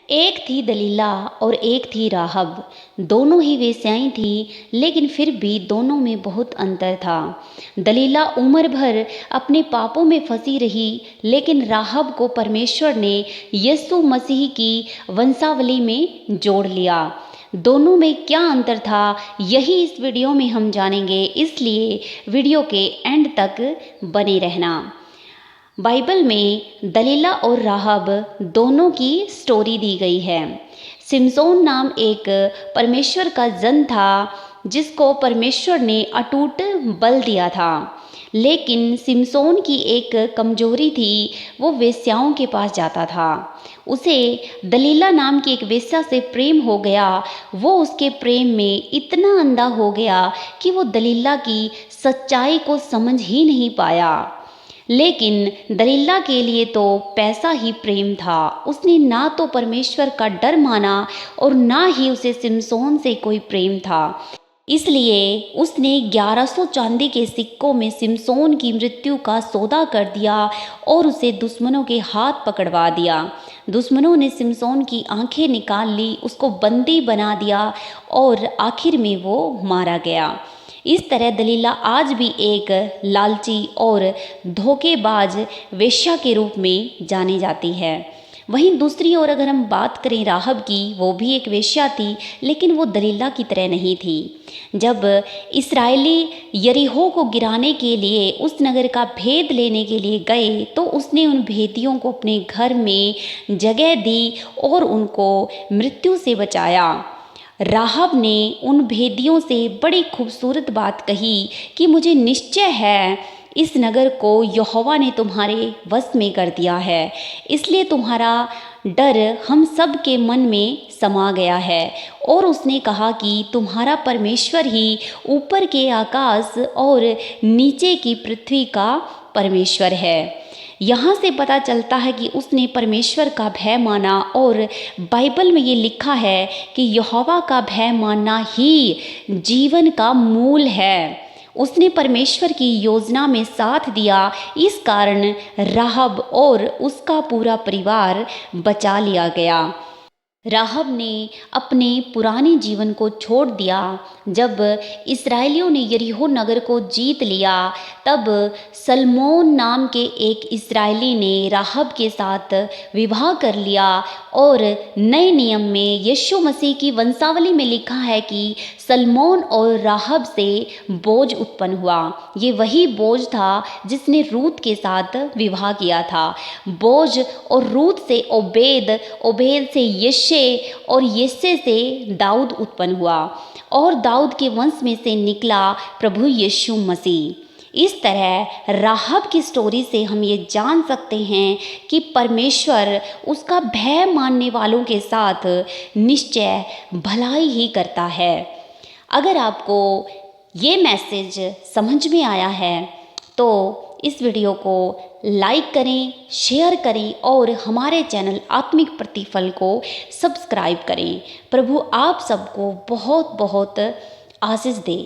एक थी दलीला और एक थी राहब। दोनों ही वेश्याएं थीं, लेकिन फिर भी दोनों में बहुत अंतर था। दलीला उम्र भर अपने पापों में फंसी रही, लेकिन राहब को परमेश्वर ने यीशु मसीह की वंशावली में जोड़ लिया। दोनों में क्या अंतर था, यही इस वीडियो में हम जानेंगे, इसलिए वीडियो के एंड तक बने रहना। बाइबल में दलीला और राहब दोनों की स्टोरी दी गई है। सिमसोन नाम एक परमेश्वर का जन था, जिसको परमेश्वर ने अटूट बल दिया था। लेकिन सिमसोन की एक कमजोरी थी, वो वेश्याओं के पास जाता था। उसे दलीला नाम की एक वेश्या से प्रेम हो गया। वो उसके प्रेम में इतना अंधा हो गया कि वो दलीला की सच्चाई को समझ ही नहीं पाया। लेकिन दलीला के लिए तो पैसा ही प्रेम था। उसने ना तो परमेश्वर का डर माना और ना ही उसे सिमसोन से कोई प्रेम था। इसलिए उसने 1100 चांदी के सिक्कों में सिमसोन की मृत्यु का सौदा कर दिया और उसे दुश्मनों के हाथ पकड़वा दिया। दुश्मनों ने सिमसोन की आंखें निकाल ली, उसको बंदी बना दिया और आखिर में वो मारा गया। इस तरह दलीला आज भी एक लालची और धोखेबाज वेश्या के रूप में जानी जाती है। वहीं दूसरी ओर अगर हम बात करें राहब की, वो भी एक वेश्या थी, लेकिन वो दलीला की तरह नहीं थी। जब इस्राएली यरीहो को गिराने के लिए, उस नगर का भेद लेने के लिए गए, तो उसने उन भेदियों को अपने घर में जगह दी और उनको मृत्यु से बचाया। राहब ने उन भेदियों से बड़ी खूबसूरत बात कही कि मुझे निश्चय है इस नगर को यहोवा ने तुम्हारे वश में कर दिया है, इसलिए तुम्हारा डर हम सब के मन में समा गया है। और उसने कहा कि तुम्हारा परमेश्वर ही ऊपर के आकाश और नीचे की पृथ्वी का परमेश्वर है। यहाँ से पता चलता है कि उसने परमेश्वर का भय माना, और बाइबल में ये लिखा है कि यहोवा का भय मानना ही जीवन का मूल है। उसने परमेश्वर की योजना में साथ दिया, इस कारण राहब और उसका पूरा परिवार बचा लिया गया। राहब ने अपने पुराने जीवन को छोड़ दिया। जब इस्राएलियों ने यरीहो नगर को जीत लिया, तब सलमोन नाम के एक इस्राएली ने राहब के साथ विवाह कर लिया। और नए नियम में यीशु मसीह की वंशावली में लिखा है कि सलमोन और राहब से बोझ उत्पन्न हुआ। ये वही बोझ था जिसने रूत के साथ विवाह किया था। बोझ और रूत से ओबेद, ओबेद से यिशै, और यिशै से दाऊद उत्पन्न हुआ, और दाऊद के वंश में से निकला प्रभु यीशु मसीह। इस तरह राहब की स्टोरी से हम ये जान सकते हैं कि परमेश्वर उसका भय मानने वालों के साथ निश्चय भलाई ही करता है। अगर आपको ये मैसेज समझ में आया है तो इस वीडियो को लाइक करें, शेयर करें और हमारे चैनल आत्मिक प्रतिफल को सब्सक्राइब करें। प्रभु आप सबको बहुत बहुत आशीष दे।